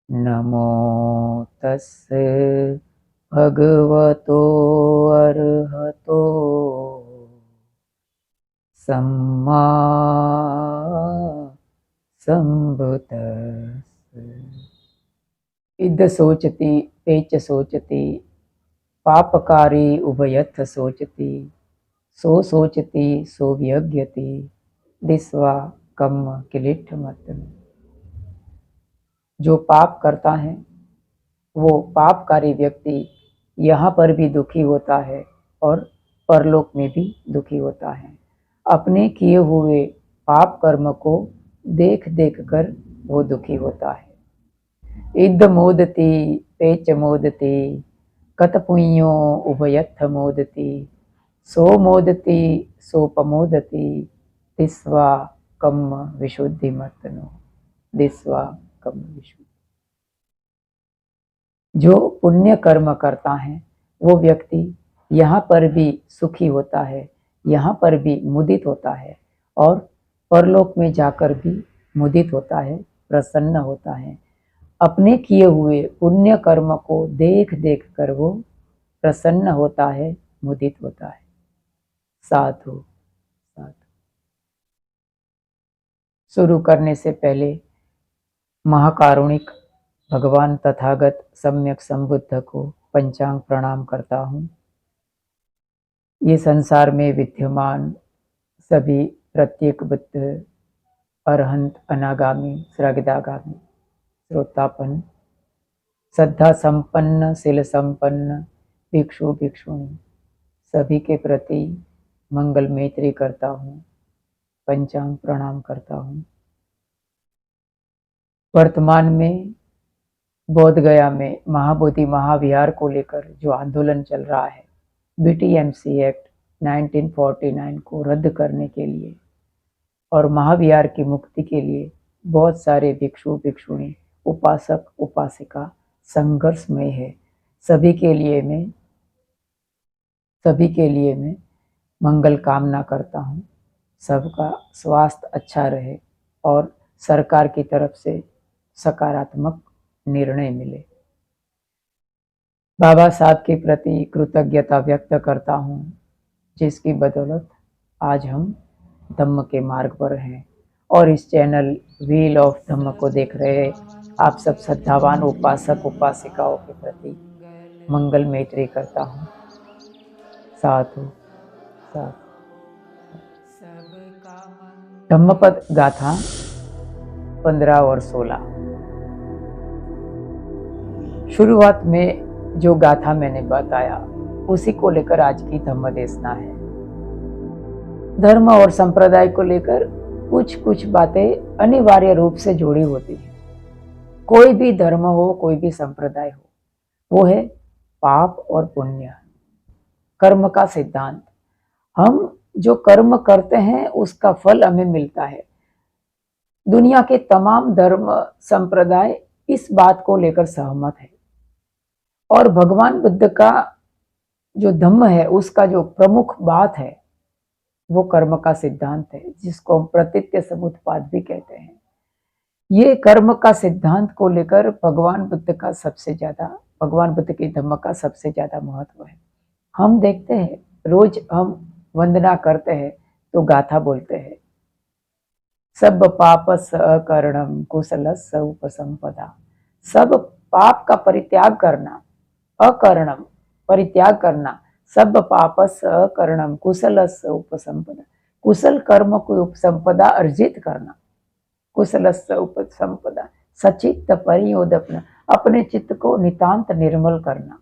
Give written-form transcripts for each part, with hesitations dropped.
नमो तस्से भगवतो अर्हतो सम्मा संबुद्तस्से। इद सोचति पेच सोचति पापकारी उभयथ सोचति सो सोचति सो व्यज्ञति दिस्वा कम किलिठ मतन। जो पाप करता है वो पापकारी व्यक्ति यहाँ पर भी दुखी होता है और परलोक में भी दुखी होता है। अपने किए हुए पाप कर्म को देख देख कर वो दुखी होता है। इद मोदति पेच मोदति कतपुण्यो उभयथ मोदति सो मोदति सोपमोदति दिस्वा कम विशुद्धि मतनो। दिस्वा कम विशुद्धि। जो पुण्य कर्म करता है वो व्यक्ति यहाँ पर भी सुखी होता है, यहाँ पर भी मुदित होता है और परलोक में जाकर भी मुदित होता है, प्रसन्न होता है। अपने किए हुए पुण्य कर्म को देख देख कर वो प्रसन्न होता है, मुदित होता है। साधु साधु। शुरू करने से पहले महाकारुणिक भगवान तथागत सम्यक संबुद्ध को पंचांग प्रणाम करता हूँ। ये संसार में विद्यमान सभी प्रत्येक बुद्ध, अरहंत, अनागामी, श्रगदागामी, श्रोतापन, श्रद्धा संपन्न, शील संपन्न भिक्षु भिक्षुणी सभी के प्रति मंगल मैत्री करता हूँ, पंचांग प्रणाम करता हूँ। वर्तमान में बोध गया में महाबोधि महाविहार को लेकर जो आंदोलन चल रहा है, बीटीएमसी एक्ट 1949 को रद्द करने के लिए और महाविहार की मुक्ति के लिए बहुत सारे भिक्षु भिक्षुणी, उपासक उपासिका संघर्षमय है। सभी के लिए मैं मंगल कामना करता हूँ। सबका स्वास्थ्य अच्छा रहे और सरकार की तरफ से सकारात्मक निर्णय मिले। बाबा साहब के प्रति कृतज्ञता व्यक्त करता हूँ, जिसकी बदौलत आज हम धम्म के मार्ग पर हैं और इस चैनल व्हील ऑफ धम्म को देख रहे आप सब श्रद्धावान उपासक उपासिकाओं के प्रति मंगल मैत्री करता हूँ। साधु साधु। धम्मपद गाथा 15 और 16। शुरुआत में जो गाथा मैंने बताया उसी को लेकर आज की धम्म देशना है। धर्म और संप्रदाय को लेकर कुछ कुछ बातें अनिवार्य रूप से जुड़ी होती हैं। कोई भी धर्म हो, कोई भी संप्रदाय हो, वो है पाप और पुण्य, कर्म का सिद्धांत। हम जो कर्म करते हैं उसका फल हमें मिलता है। दुनिया के तमाम धर्म संप्रदाय इस बात को लेकर सहमत है और भगवान बुद्ध का जो धम्म है उसका जो प्रमुख बात है वो कर्म का सिद्धांत है, जिसको हम प्रतीत्य समुत्पाद भी कहते हैं। ये कर्म का सिद्धांत को लेकर भगवान बुद्ध के धम्म का सबसे ज्यादा महत्व है। हम देखते हैं रोज हम वंदना करते हैं तो गाथा बोलते हैं, सब पापस अकरणम कुशलस्य उपसंपदा। सब पाप का परित्याग करना, अकरणम परित्याग करना, सब पापस अकरणम कुशलस्य उपसंपदा। कुशल कर्म को उपसंपदा अर्जित करना, कुशलस्य उपसंपदा सचित्त परियोदपन, अपने चित्त को नितांत निर्मल करना,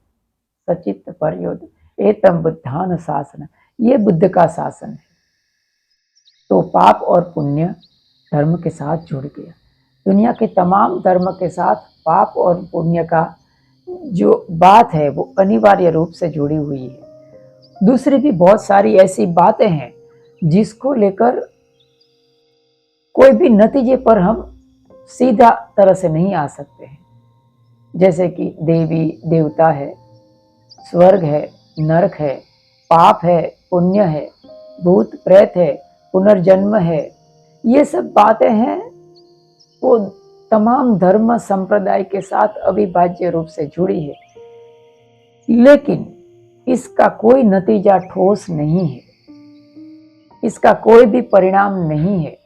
सचित्त परियोद एतम बुद्धान शासन, ये बुद्ध का शासन है। तो पाप और पुण्य धर्म के साथ जुड़ गया। दुनिया के तमाम धर्म के साथ पाप और पुण्य का जो बात है वो अनिवार्य रूप से जुड़ी हुई है। दूसरी भी बहुत सारी ऐसी बातें हैं जिसको लेकर कोई भी नतीजे पर हम सीधा तरह से नहीं आ सकते हैं। जैसे कि देवी देवता है, स्वर्ग है, नरक है, पाप है, पुण्य है, भूत प्रेत है, पुनर्जन्म है, ये सब बातें हैं वो तमाम धर्म संप्रदाय के साथ अविभाज्य रूप से जुड़ी है, लेकिन इसका कोई नतीजा ठोस नहीं है, इसका कोई भी परिणाम नहीं है।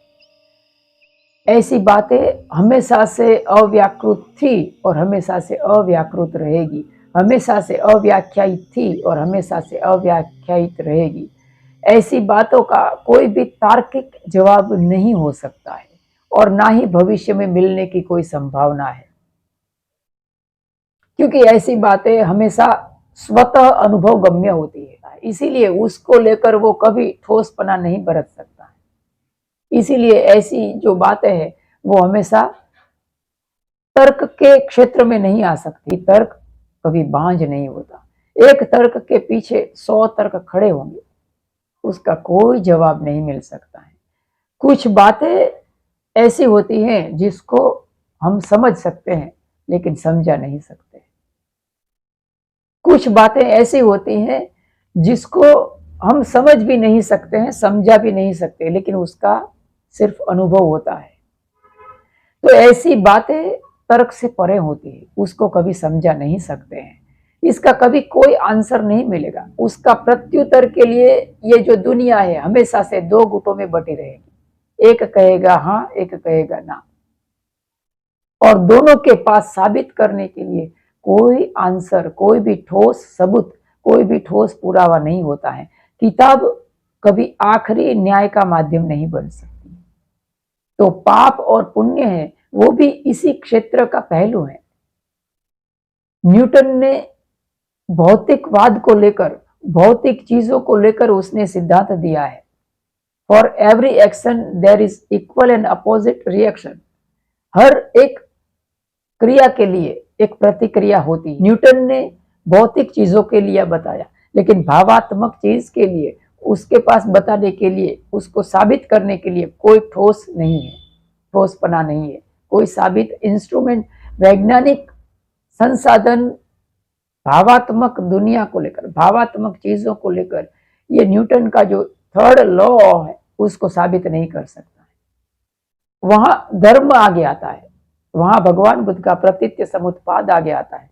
ऐसी बातें हमेशा से अव्याकृत थी और हमेशा से अव्याकृत रहेगी, हमेशा से अव्याख्यायित थी और हमेशा से अव्याख्यायित रहेगी। ऐसी बातों का कोई भी तार्किक जवाब नहीं हो सकता है और ना ही भविष्य में मिलने की कोई संभावना है, क्योंकि ऐसी बातें हमेशा स्वतः अनुभव गम्य होती है। इसीलिए उसको लेकर वो कभी ठोसपना नहीं बरत सकता है। इसीलिए ऐसी जो बातें हैं वो हमेशा तर्क के क्षेत्र में नहीं आ सकती। तर्क कभी बांझ नहीं होता। एक तर्क के पीछे 100 तर्क खड़े होंगे, उसका कोई जवाब नहीं मिल सकता है। कुछ बातें ऐसी होती हैं जिसको हम समझ सकते हैं लेकिन समझा नहीं सकते। कुछ बातें ऐसी होती हैं जिसको हम समझ भी नहीं सकते हैं, समझा भी नहीं सकते, लेकिन उसका सिर्फ अनुभव होता है। तो ऐसी बातें तर्क से परे होती है, उसको कभी समझा नहीं सकते हैं, इसका कभी कोई आंसर नहीं मिलेगा। उसका प्रत्युत्तर के लिए ये जो दुनिया है हमेशा से 2 गुटों में बटी रहेगी। एक कहेगा हाँ, एक कहेगा ना, और दोनों के पास साबित करने के लिए कोई आंसर, कोई भी ठोस सबूत, कोई भी ठोस पुरावा नहीं होता है। किताब कभी आखिरी न्याय का माध्यम नहीं बन सकती। तो पाप और पुण्य है वो भी इसी क्षेत्र का पहलू है। न्यूटन ने भौतिकवाद को लेकर, भौतिक चीजों को लेकर उसने सिद्धांत दिया है, for every action there is equal and opposite reaction. हर एक क्रिया के लिए एक प्रतिक्रिया होती है। न्यूटन ने भौतिक चीजों के लिए बताया, लेकिन भावात्मक चीज के लिए, उसके पास बताने के लिए, उसको साबित करने के लिए कोई ठोस नहीं है, ठोसपना नहीं है, कोई साबित इंस्ट्रूमेंट, वैज्ञानिक संसाधन भावात्मक दुनिया को लेकर, भावात्मक चीजों को लेकर, ये न्यूटन का जो 3rd लॉ है उसको साबित नहीं कर सकता है। वहां धर्म आगे आता है, वहां भगवान बुद्ध का प्रतीत्य समुत्पाद आगे आता है।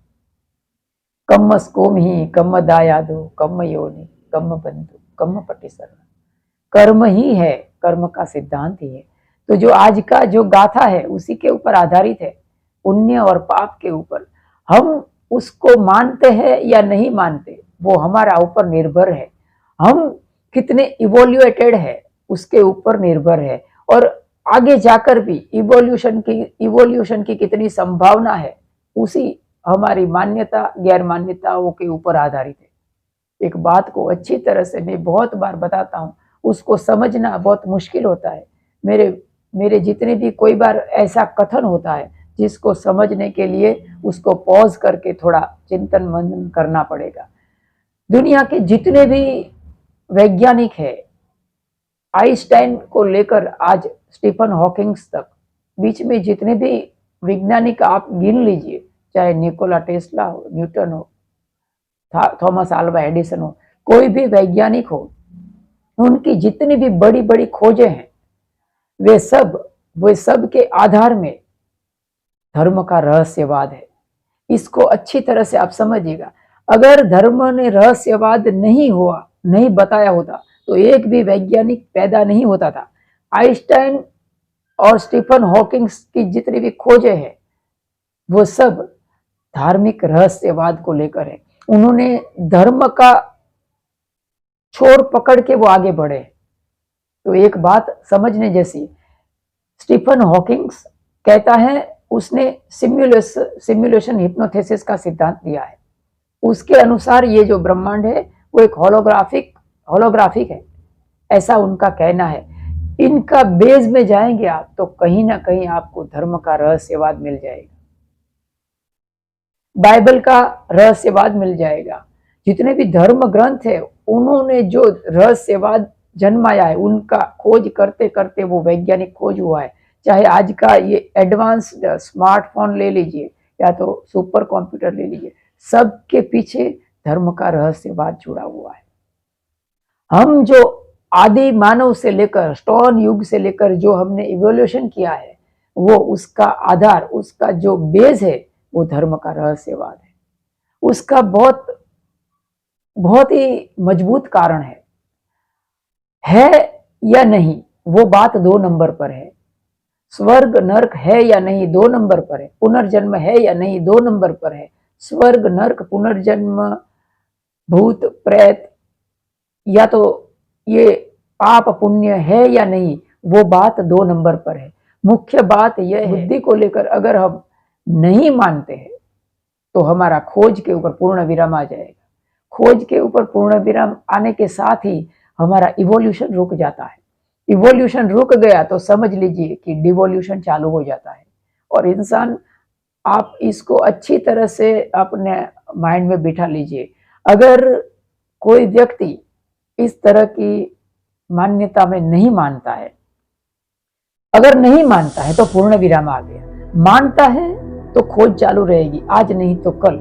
कम्म स्कोमहि कम्म दायादो कम्म योनि कम्म बंधु कम्म पटिसरण। कर्म ही है, कर्म का सिद्धांत ही है। तो जो आज का जो गाथा है उसी के ऊपर आधारित है, पुण्य और पाप के ऊपर। हम उसको मानते हैं या नहीं मानते वो हमारा ऊपर निर्भर है। हम कितने इवोल्यूएटेड है उसके ऊपर निर्भर है, और आगे जाकर भी इवोल्यूशन की कितनी संभावना है उसी हमारी मान्यता गैर मान्यताओं के ऊपर आधारित है। एक बात को अच्छी तरह से मैं बहुत बार बताता हूँ, उसको समझना बहुत मुश्किल होता है। मेरे जितने भी कोई बार ऐसा कथन होता है जिसको समझने के लिए उसको पॉज करके थोड़ा चिंतन मनन करना पड़ेगा। दुनिया के जितने भी वैज्ञानिक है, आइंस्टाइन को लेकर आज स्टीफन हॉकिंग्स तक, बीच में जितने भी वैज्ञानिक आप गिन लीजिए, चाहे निकोला टेस्ला हो, न्यूटन हो, थॉमस अल्वा एडिसन हो, कोई भी वैज्ञानिक हो, उनकी जितनी भी बड़ी बड़ी खोजें हैं वे सब के आधार में धर्म का रहस्यवाद है। इसको अच्छी तरह से आप समझिएगा। अगर धर्म ने रहस्यवाद नहीं बताया होता तो एक भी वैज्ञानिक पैदा नहीं होता था। आइंस्टाइन और स्टीफन हॉकिंग्स की जितनी भी खोजें हैं वो सब धार्मिक रहस्यवाद को लेकर है। उन्होंने धर्म का छोर पकड़ के वो आगे बढ़े। तो एक बात समझने जैसी, स्टीफन हॉकिंग्स कहता है उसने सिमुलेशन हिप्नोथेसिस का सिद्धांत दिया है। उसके अनुसार ये जो ब्रह्मांड है वो एक होलोग्राफिक है, ऐसा उनका कहना है। इनका बेस में जाएंगे आप तो कहीं ना कहीं आपको धर्म का रहस्यवाद मिल जाएगा, बाइबल का रहस्यवाद मिल जाएगा। जितने भी धर्म ग्रंथ है उन्होंने जो रहस्यवाद जन्माया है उनका खोज करते करते वो वैज्ञानिक खोज हुआ है। चाहे आज का ये एडवांस्ड स्मार्टफोन ले लीजिए या तो सुपर कंप्यूटर ले लीजिए, सबके पीछे धर्म का रहस्यवाद जुड़ा हुआ है। हम जो आदि मानव से लेकर स्टोन युग से लेकर जो हमने इवोल्यूशन किया है वो उसका आधार, उसका जो बेस है वो धर्म का रहस्यवाद है। उसका बहुत बहुत ही मजबूत कारण है या नहीं वो बात 2 नंबर पर है। स्वर्ग नरक है या नहीं 2 नंबर पर है। पुनर्जन्म है या नहीं 2 नंबर पर है। स्वर्ग नरक पुनर्जन्म, भूत प्रेत, या तो ये पाप पुण्य है या नहीं वो बात 2 नंबर पर है। मुख्य बात यह है, बुद्धि को लेकर अगर हम नहीं मानते हैं तो हमारा खोज के ऊपर पूर्ण विराम आ जाएगा। खोज के ऊपर पूर्ण विराम आने के साथ ही हमारा इवोल्यूशन रुक जाता है। इवोल्यूशन रुक गया तो समझ लीजिए कि डिवोल्यूशन चालू हो जाता है। और इंसान, आप इसको अच्छी तरह से अपने माइंड में बिठा लीजिए, अगर कोई व्यक्ति इस तरह की मान्यता में नहीं मानता है, अगर नहीं मानता है तो पूर्ण विराम आ गया। मानता है तो खोज चालू रहेगी, आज नहीं तो कल।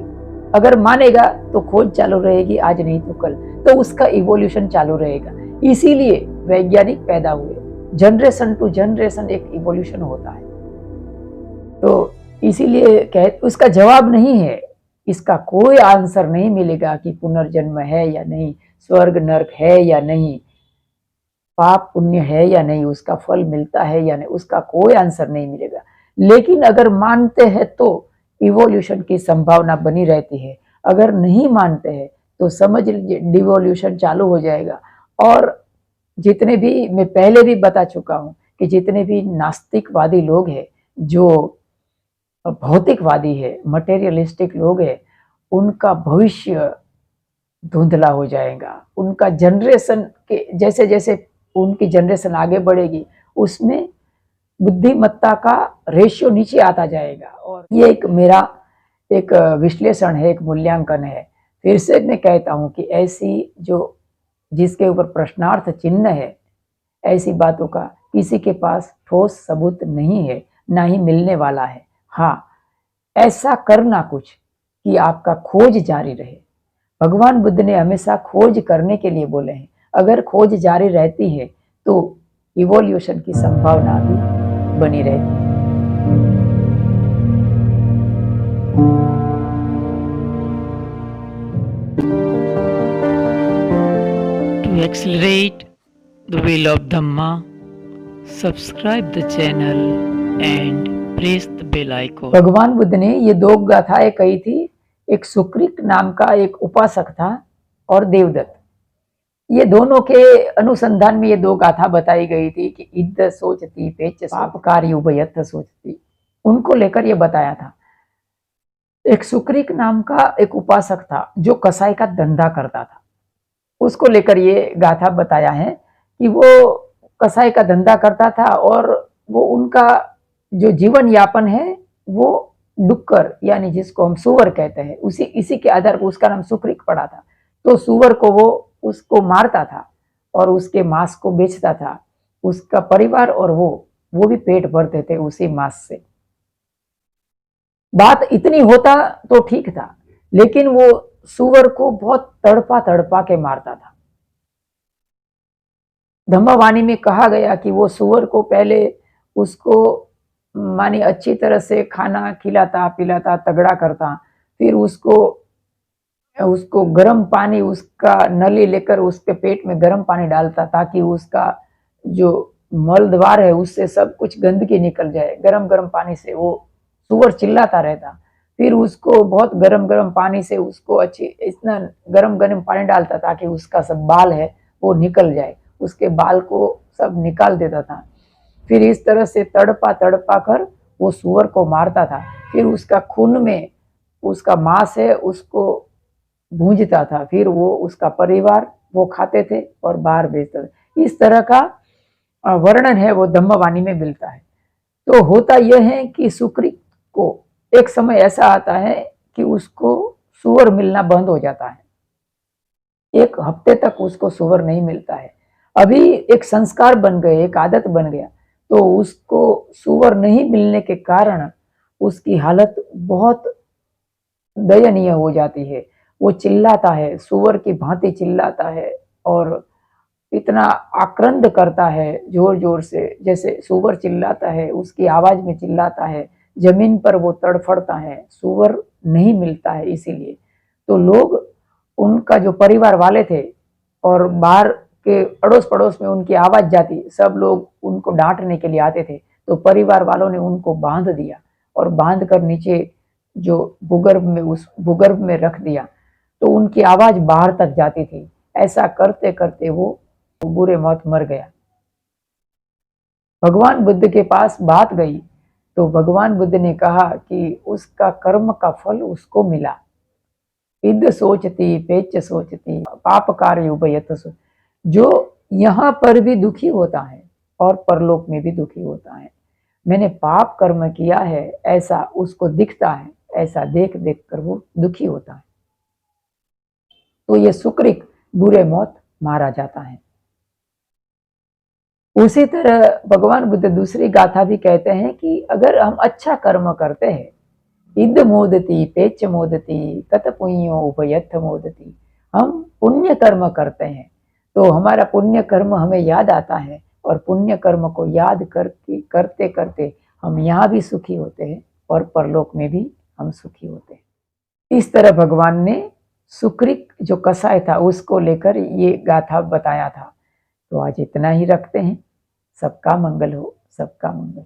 अगर मानेगा तो खोज चालू रहेगी, आज नहीं तो कल, तो उसका इवोल्यूशन चालू रहेगा। इसीलिए वैज्ञानिक पैदा हुए। जनरेशन टू जनरेशन एक इवोल्यूशन होता है। तो इसीलिए उसका जवाब नहीं है, इसका कोई आंसर नहीं मिलेगा कि पुनर्जन्म है या नहीं, स्वर्ग नरक है या नहीं, पाप पुण्य है या नहीं, उसका फल मिलता है या नहीं, उसका कोई आंसर नहीं मिलेगा। लेकिन अगर मानते हैं तो इवोल्यूशन की संभावना बनी रहती है। अगर नहीं मानते हैं तो समझ लीजिए डिवोल्यूशन चालू हो जाएगा। और जितने भी, मैं पहले भी बता चुका हूं कि जितने भी नास्तिकवादी लोग हैं, जो भौतिकवादी है, मटेरियलिस्टिक लोग हैं, उनका भविष्य धुंधला हो जाएगा। उनका जनरेशन के जैसे जैसे उनकी जनरेशन आगे बढ़ेगी उसमें बुद्धिमत्ता का रेशियो नीचे आता जाएगा। और ये एक मेरा एक विश्लेषण है, एक मूल्यांकन है। फिर से मैं कहता हूं कि ऐसी जो जिसके ऊपर प्रश्नार्थ चिन्ह है, ऐसी बातों का किसी के पास ठोस सबूत नहीं है, ना ही मिलने वाला है। हाँ, ऐसा करना कुछ कि आपका खोज जारी रहे। भगवान बुद्ध ने हमेशा खोज करने के लिए बोले हैं। अगर खोज जारी रहती है तो इवोल्यूशन की संभावना भी बनी रहती है। To accelerate the wheel of Dhamma, subscribe the channel and press the bell icon. भगवान बुद्ध ने ये 2 गाथाएं कही थी। एक सुक्रिक नाम का एक उपासक था और देवदत्त। ये दोनों के अनुसंधान में ये 2 गाथा बताई गई थी कि इद्ध सोचती पेच पापकारी उभयथ सोचती, उनको लेकर ये बताया था। एक सुक्रिक नाम का एक उपासक था जो कसाई का धंधा करता था। उसको लेकर ये गाथा बताया है कि वो कसाई का धंधा करता था और वो उनका जो जीवन यापन है वो डुक्कर, यानी जिसको हम सुअर कहते हैं, इसी के आधार पर उसका नाम सुक्रिक पड़ा था। तो सुअर को वो उसको मारता था और उसके मांस को बेचता था। उसका परिवार और वो भी पेट भरते थे उसी मांस से। बात इतनी होता तो ठीक था, लेकिन वो सुअर को बहुत तड़पा तड़पा के मारता था। धम्मवाणी में कहा गया कि वो सुअर को पहले उसको मानी अच्छी तरह से खाना खिलाता पिलाता, तगड़ा करता, फिर उसको गर्म पानी, उसका नली लेकर उसके पेट में गर्म पानी डालता ताकि उसका जो मल द्वार है उससे सब कुछ गंदगी निकल जाए। गरम गरम पानी से वो सुअर चिल्लाता रहता। फिर उसको बहुत गरम गरम पानी से उसको इतना गरम गरम पानी डालता ताकि उसका सब बाल है वो निकल जाए, उसके बाल को सब निकाल देता था। फिर इस तरह से तड़पा तड़पा कर वो सुअर को मारता था। फिर उसका खून में उसका मांस है उसको भूंजता था, फिर वो उसका परिवार वो खाते थे और बाहर बेचते थे। इस तरह का वर्णन है वो धम्मवाणी में मिलता है। तो होता यह है कि सुक्रिक को एक समय ऐसा आता है कि उसको सुअर मिलना बंद हो जाता है। 1 हफ्ते तक उसको सुअर नहीं मिलता है। अभी एक संस्कार बन गए, एक आदत बन गया, तो उसको सुअर नहीं मिलने के कारण उसकी हालत बहुत दयनीय हो जाती है। वो चिल्लाता है, सुअर की भांति चिल्लाता है और इतना आक्रंद करता है जोर जोर से, जैसे सूअर चिल्लाता है उसकी आवाज में चिल्लाता है, जमीन पर वो तड़फड़ता है, सूअर नहीं मिलता है इसीलिए। तो लोग, उनका जो परिवार वाले थे और बाहर के अड़ोस पड़ोस में उनकी आवाज जाती, सब लोग उनको डांटने के लिए आते थे। तो परिवार वालों ने उनको बांध दिया और बांध कर नीचे जो भूगर्भ में, उस भूगर्भ में रख दिया, तो उनकी आवाज बाहर तक जाती थी। ऐसा करते करते वो बुरे मौत मर गया। भगवान बुद्ध के पास बात गई तो भगवान बुद्ध ने कहा कि उसका कर्म का फल उसको मिला। इद सोचती पेच सोचती पाप कार्य उभयत सो। जो यहाँ पर भी दुखी होता है और परलोक में भी दुखी होता है। मैंने पाप कर्म किया है ऐसा उसको दिखता है, ऐसा देख देख कर वो दुखी होता है। तो ये सुकृत बुरे मौत मारा जाता है। उसी तरह भगवान बुद्ध दूसरी गाथा भी कहते हैं कि अगर हम अच्छा कर्म करते हैं, इद मोदती पेच मोदती कत पुण्यो उभयथ मोदती, हम पुण्य कर्म करते हैं तो हमारा पुण्य कर्म हमें याद आता है और पुण्य कर्म को याद करके करते करते हम यहाँ भी सुखी होते हैं और परलोक में भी हम सुखी होते हैं। इस तरह भगवान ने सुकृत जो कसाय था उसको लेकर ये गाथा बताया था। तो आज इतना ही रखते हैं। सबका मंगल हो, सबका मंगल।